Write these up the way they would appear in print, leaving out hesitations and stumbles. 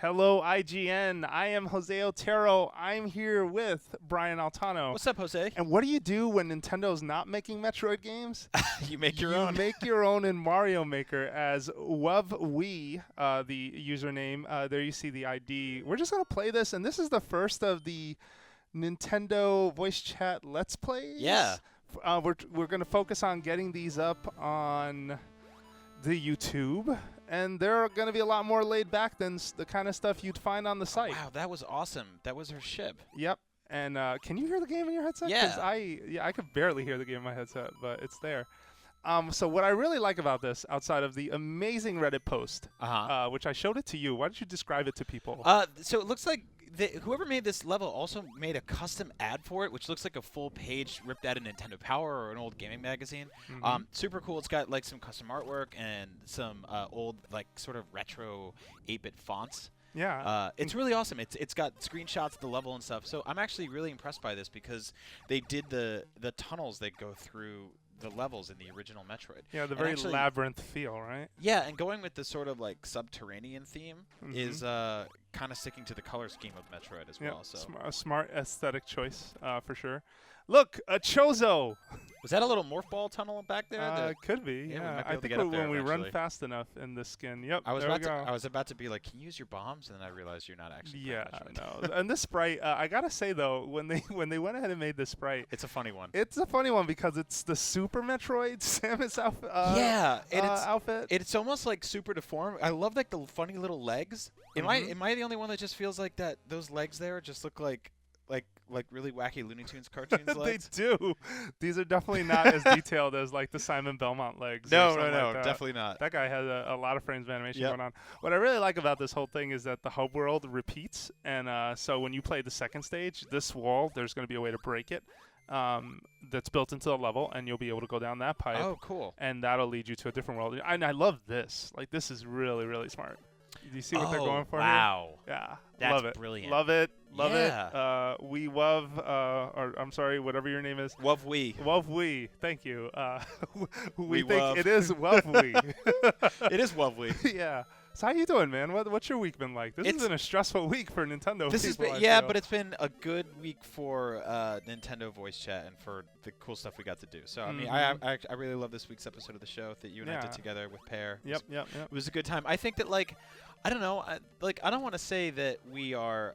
Hello, IGN. I am Jose Otero. I'm here with Brian Altano. What's up, Jose? And what do you do when Nintendo's not making Metroid games? You make your own. You make your own in Mario Maker as WovWee, the username. There you see the ID. We're just going to play this, and this is the first of the Nintendo voice chat Let's Plays. Yeah. We're going to focus on getting these up on the YouTube, and they're going to be a lot more laid back than the kind of stuff you'd find on the site. Wow, that was awesome. That was her ship. Yep. And can you hear the game in your headset? Yeah. 'Cause I could barely hear the game in my headset, but it's there. So what I really like about this, outside of the amazing Reddit post, which I showed it to you, why don't you describe it to people? So it looks like whoever made this level also made a custom ad for it, which looks like a full page ripped out of Nintendo Power or an old gaming magazine. Mm-hmm. Super cool. It's got like some custom artwork and some old like sort of retro 8-bit fonts. Yeah. It's really awesome. It's got screenshots of the level and stuff. So I'm actually really impressed by this because they did the tunnels that go through the levels in the original Metroid. Yeah, the very labyrinth feel, right? Yeah, and going with the sort of like subterranean theme is kind of sticking to the color scheme of Metroid as well. So a smart aesthetic choice for sure. Look, a Chozo. Was that a little morph ball tunnel back there? Could be. Yeah, we Yeah, might be I able to think get up there when we run eventually. fast enough in this skin. Yep. I was there about we go. I was about to be like, can you use your bombs? And then I realized you're not actually. Yeah, no. And this sprite, I gotta say though, when they went ahead and made this sprite, it's a funny one. It's a funny one because it's the Super Metroid Samus outfit. Outfit. It's almost like super deformed. I love like the funny little legs. Am I the only one that just feels like that? Those legs there just look like really wacky Looney Tunes cartoons legs. They do. These are definitely not as detailed as like the Simon Belmont legs. No, like definitely not. That guy has a lot of frames of animation going on. What I really like about this whole thing is that the hub world repeats, and so when you play the second stage, this wall, there's going to be a way to break it. That's built into the level, and you'll be able to go down that pipe. Oh, cool. And that'll lead you to a different world. And I love this. Like, this is really, really smart. Do you see what they're going for wow. here? Yeah. That's love it. Brilliant. Love it. Love yeah. it. We love, or I'm sorry, whatever your name is. WovWee. WovWee. Thank you. We think love. it is WovWee. It is WovWee. Yeah. So how you doing, man? What's your week been like? This has been a stressful week for Nintendo. This has people, been, but it's been a good week for Nintendo voice chat and for the cool stuff we got to do. So I mean, I really love this week's episode of the show that you and I did together with Pear. Yep. It was a good time. I think that I don't know, I don't want to say that we're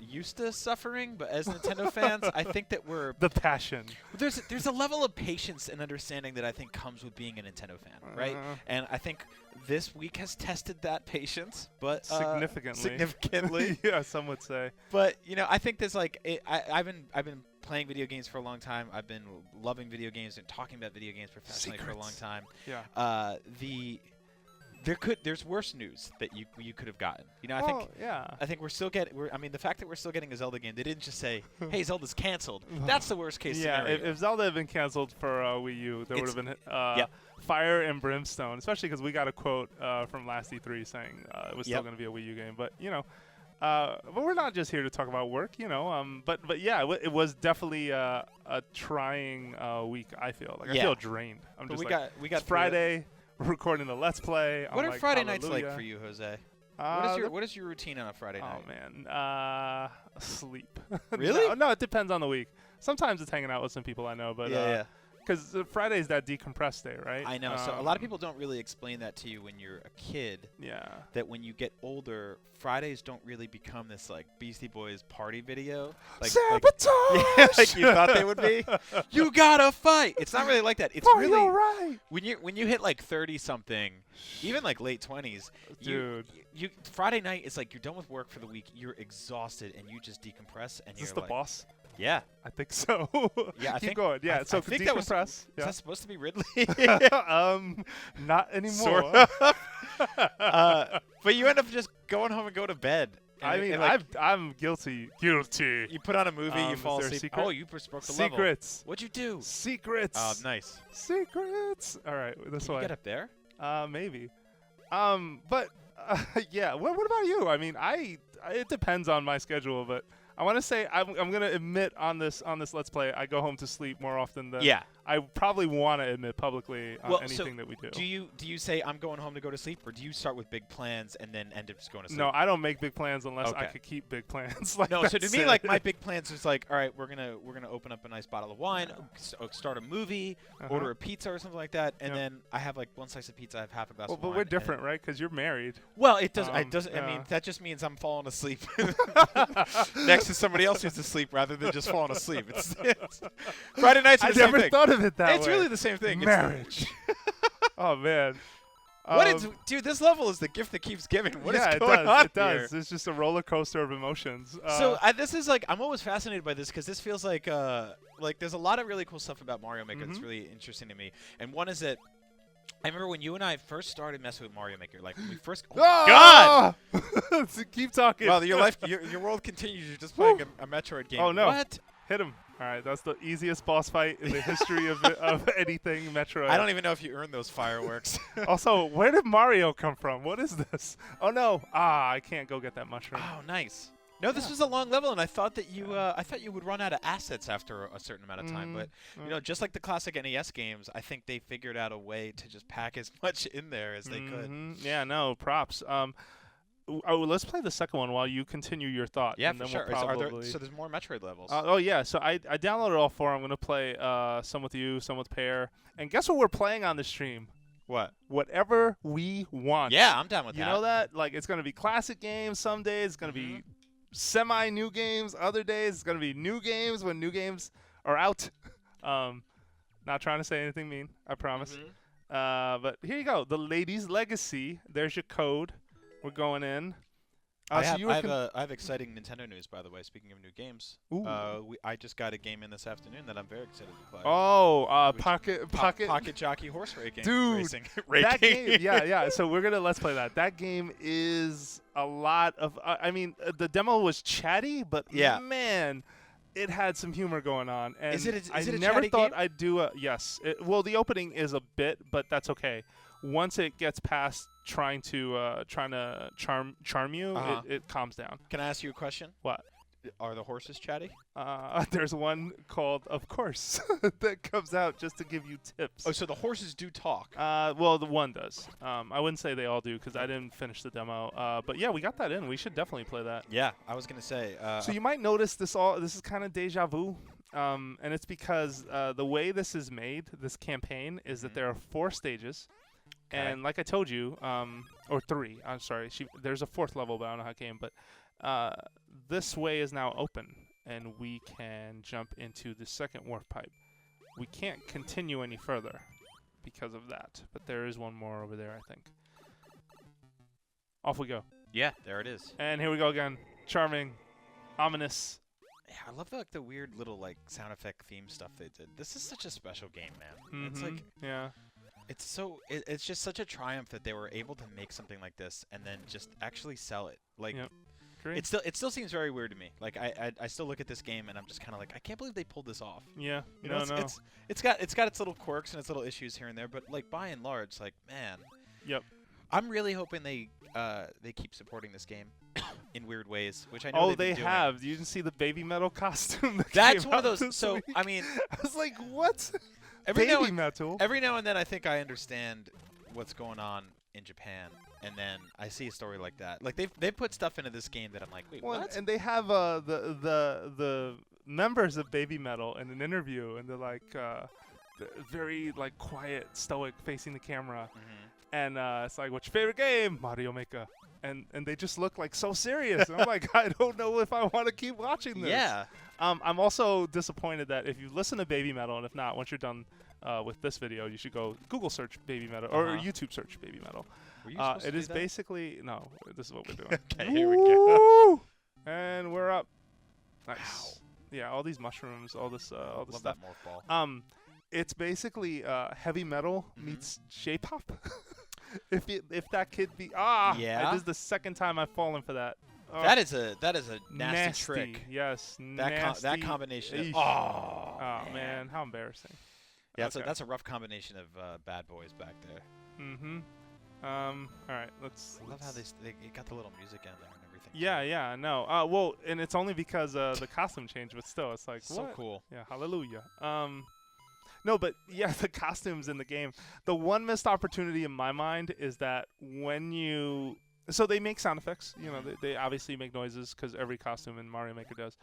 used to suffering, but as Nintendo fans, I think that we're the passion. There's a level of patience and understanding that I think comes with being a Nintendo fan, right? And I think this week has tested that patience, but significantly. Yeah, some would say. But I think there's I've been playing video games for a long time. I've been loving video games and talking about video games professionally for a long time. Yeah. There's worse news that you could have gotten. I think we're still getting. The fact that we're still getting a Zelda game, they didn't just say, "Hey, Zelda's canceled." That's the worst case scenario. Yeah, if Zelda had been canceled for Wii U, there would have been fire and brimstone. Especially because we got a quote from last E3 saying it was still going to be a Wii U game. But but we're not just here to talk about work, But yeah, it was definitely a trying week. I I feel drained. I'm just we got Friday. We're recording the Let's Play. What are Friday nights like for you, Jose? What is your routine on a Friday night? Oh man, sleep. Really? No, it depends on the week. Sometimes it's hanging out with some people I know, but because Friday's that decompressed day, right? I know. So a lot of people don't really explain that to you when you're a kid. Yeah. That when you get older, Fridays don't really become this like Beastie Boys party video. Sabotage! Like you thought they would be. You gotta fight. It's not really like that. It's really right. When you hit like 30 something, even like late 20s, dude. You Friday night is like you're done with work for the week. You're exhausted and you just decompress. And is this the boss? Yeah, I think so. Yeah, keep going. Yeah, so I think decompress. Is that supposed to be Ridley? Not anymore. Sort of. But you end up just going home and go to bed. I'm guilty. Guilty. You put on a movie, you fall asleep. Oh, you broke the level. Secrets. What'd you do? Secrets. Oh, nice. Secrets. All right, this Can way. you get up there? Maybe. But yeah. What about you? I mean, it depends on my schedule, but I want to say I'm gonna admit on this Let's Play I go home to sleep more often than I probably want to admit publicly on anything that we do. Do you say I'm going home to go to sleep, or do you start with big plans and then end up just going to sleep? No, I don't make big plans unless I could keep big plans. No, so to me, like my big plans is like, all right, we're gonna open up a nice bottle of wine, start a movie, order a pizza or something like that, and then I have like one slice of pizza, I have half a glass of wine. But we're different, right? Because you're married. Well, it does. I mean, that just means I'm falling asleep next to somebody else who's asleep rather than just falling asleep. It's Friday nights are the same thing. I never thought of it that way. It's really the same thing. Marriage. Oh man. Dude, this level is the gift that keeps giving. What is going on here? It does. It's just a roller coaster of emotions. This is like, I'm always fascinated by this because this feels like there's a lot of really cool stuff about Mario Maker that's really interesting to me. And one is that I remember when you and I first started messing with Mario Maker, like when we first. God! Keep talking. Well, your world continues. You're just playing a Metroid game. Oh no! What? Hit him. All right, that's the easiest boss fight in the history of anything Metroid. I don't even know if you earned those fireworks. Also, where did Mario come from? What is this? Oh no! I can't go get that mushroom. Oh, nice. No, this was a long level, and I thought that you would run out of assets after a certain amount of time. But you know, just like the classic NES games, I think they figured out a way to just pack as much in there as they could. Yeah, no, props. Let's play the second one while you continue your thought. Yeah, and for then sure. So there's more Metroid levels. Oh, yeah. So I downloaded all 4. I'm going to play some with you, some with Pear. And guess what we're playing on the stream? What? Whatever we want. Yeah, I'm down with that. You know that? Like, it's going to be classic games some days. It's going to be semi-new games other days. It's going to be new games when new games are out. Not trying to say anything mean, I promise. But here you go. The Ladies' Legacy. There's your code. We're going in. I have exciting Nintendo news, by the way. Speaking of new games, I just got a game in this afternoon that I'm very excited to play. Oh, Pocket Jockey Horse Racing. Dude, racing. That game, yeah. So let's play that. That game is a lot of. I mean, the demo was chatty, but man, it had some humor going on. And is it I a never chatty thought game? I'd do a yes. Well, the opening is a bit, but that's okay. Once it gets past trying to charm you, it calms down. Can I ask you a question? What? Are the horses chatty? There's one called Of Course that comes out just to give you tips. Oh, so the horses do talk. Well, the one does. I wouldn't say they all do because I didn't finish the demo. But yeah, we got that in. We should definitely play that. Yeah, I was gonna say. So you might notice this is kind of deja vu. And it's because the way this is made, this campaign, is that there are 4 stages. Okay. And like I told you, or 3, I'm sorry, there's a 4th level, but I don't know how it came. But this way is now open, and we can jump into the second warp pipe. We can't continue any further because of that, but there is one more over there, I think. Off we go. Yeah, there it is. And here we go again. Charming, ominous. Yeah, I love the weird little sound effect theme stuff they did. This is such a special game, man. It's like it's just such a triumph that they were able to make something like this and then just actually sell it. Like it still seems very weird to me. Like I still look at this game and I'm just kind of like, I can't believe they pulled this off. Yeah. You know, it's got its little quirks and its little issues here and there, but like by and large, like, man. Yep. I'm really hoping they keep supporting this game in weird ways, which I know they've been doing. Have. You didn't see the baby metal costume? That's one of those. So week? I mean, I was like, what? Baby metal. Every now and then, I think I understand what's going on in Japan, and then I see a story like that. Like they put stuff into this game that I'm like, wait, what? And they have the members of Baby Metal in an interview, and they're like very like quiet, stoic, facing the camera. And it's like, what's your favorite game? Mario Maker. And they just look like so serious. And I'm like, I don't know if I want to keep watching this. Yeah. I'm also disappointed that if you listen to Baby Metal, and if not, once you're done with this video, you should go Google search Baby Metal or YouTube search Baby Metal. Were you supposed to it do is that? Basically no. This is what we're doing. Okay, here we go. And we're up. Nice. Wow. Yeah, all these mushrooms, all this Love stuff. That morph ball. It's basically heavy metal meets J-pop. If that could be this is the second time I've fallen for that. That is a nasty trick. Yes, that combination. Man, how embarrassing. Yeah, that's a rough combination of bad boys back there. All right, let's. I love how they got the little music in there and everything. Yeah, no. Well, and it's only because the costume changed, but still, it's like so cool. Yeah, hallelujah. No, but yeah, the costumes in the game. The one missed opportunity in my mind is that when you so they make sound effects. You know, they obviously make noises because every costume in Mario Maker does.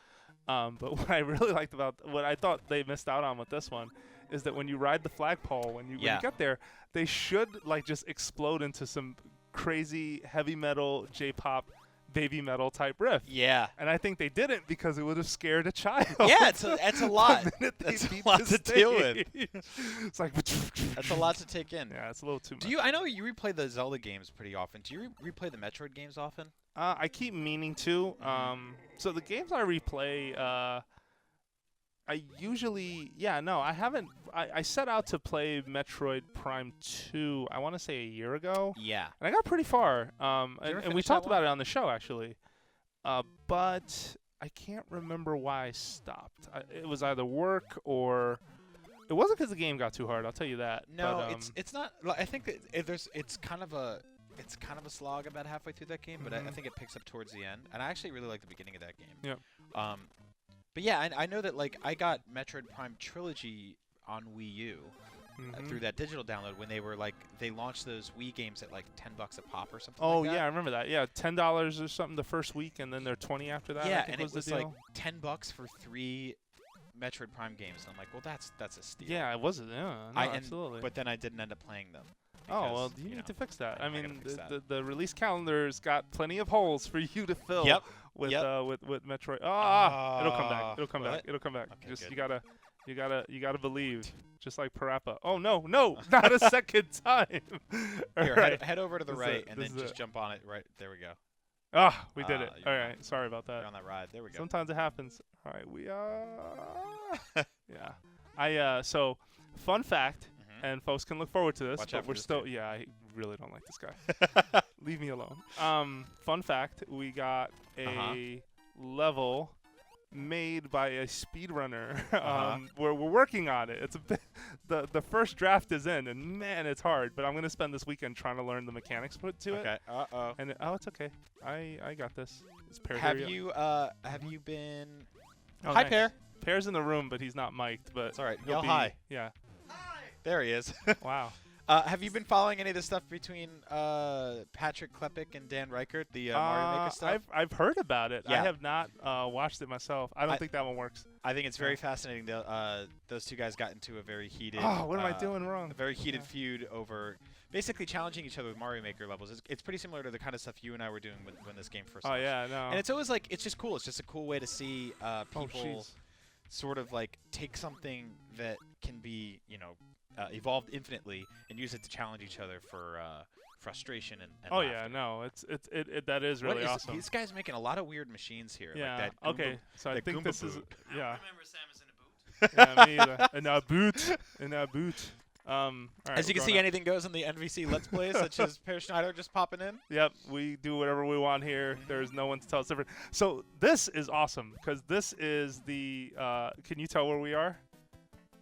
But what I really liked about what I thought they missed out on with this one is that when you ride the flagpole, when you get there, they should like just explode into some crazy heavy metal J-pop baby metal type riff. Yeah. And I think they didn't because it would have scared a child. Yeah, it's a lot. That's a lot to deal with. It's like that's a lot to take in. Yeah, it's a little too much. I know you replay the Zelda games pretty often. Do you replay the Metroid games often? I keep meaning to. So the games I replay, I usually, I haven't. I set out to play Metroid Prime 2, I want to say a year ago. Yeah. And I got pretty far. And we talked about it on the show, actually. But I can't remember why I stopped. It was either work or... It wasn't because the game got too hard, I'll tell you that. No, but, it's not... I think that it's kind of a slog about halfway through that game, but I think it picks up towards the end. And I actually really like the beginning of that game. Yeah. But yeah, I know that like I got Metroid Prime Trilogy on Wii U through that digital download when they launched those Wii games at like $10 a pop or something. Oh like that. Yeah, I remember that. Yeah, $10 or something the first week, and then they're $20 after that. Yeah, I think and it was the deal. like $10 for 3 Metroid Prime games. And I'm like, well, that's a steal. Yeah, it was. Yeah, no, absolutely. But then I didn't end up playing them. Because, well, you need to fix that. I mean, the release calendar's got plenty of holes for you to fill. Yep. With Metroid. It'll come back. It'll come back. It'll come back. Okay, just good. you gotta believe. Just like Parappa. Oh no, not a second time. Here, right. head over to the right and then just jump on it. Right there we go. We did it. All right. Sorry about that. You're on that ride. There we go. Sometimes it happens. All right, we are. Yeah. So, fun fact. And folks can look forward to this, but we're still... Yeah, I really don't like this guy. Leave me alone. Fun fact, we got a level made by a speedrunner. We're working on it. It's a bit... The first draft is in, and man, it's hard. But I'm going to spend this weekend trying to learn the mechanics put to it. Okay. Uh-oh. And it's okay. I got this. It's Pear. Have you been... Oh, hi, nice. Pear. Pear's in the room, but he's not mic'd. But it's all right. Yell hi. Yeah. There he is. Wow. Have you been following any of the stuff between Patrick Klepek and Dan Reichert, the Mario Maker stuff? I've heard about it. Yeah. I have not watched it myself. I don't think that one works. I think it's very fascinating. Those two guys got into a very heated... Oh, what am I doing wrong? A very heated feud over basically challenging each other with Mario Maker levels. It's pretty similar to the kind of stuff you and I were doing when this game first launched. Oh, yeah, no. And it's always like, it's just cool. It's just a cool way to see people sort of like take something that can be, evolved infinitely and use it to challenge each other for frustration and oh laughter. Yeah, no, that is really awesome. These guys making a lot of weird machines here. Yeah. Like that okay. So I think this is I remember Samus in a boot. Yeah, me either. In a boot. All right, as you can see, anything goes in the NVC Let's Plays, such as Per Schneider just popping in. Yep, we do whatever we want here. There's no one to tell us different. So this is awesome because this is the. Can you tell where we are?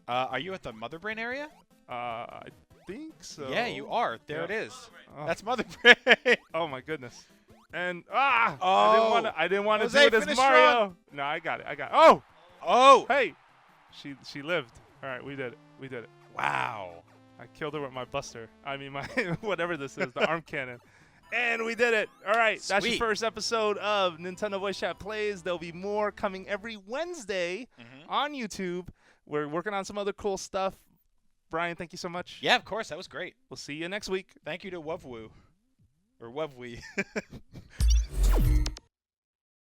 Are you at the Mother Brain area? I think so. Yeah, you are. There it is. Oh. That's Mother Brain. Oh my goodness. And oh, I didn't want to do Jose, it as finish Mario. strong. No, I got it. Oh. Hey, she lived. All right, we did it. Wow. I killed her with my buster. I mean, my whatever this is, the arm cannon. And we did it. All right, Sweet. That's your first episode of Nintendo Voice Chat Plays. There'll be more coming every Wednesday on YouTube. We're working on some other cool stuff. Brian, thank you so much. Yeah, of course. That was great. We'll see you next week. Thank you to Wovwoo. Or Wovwee.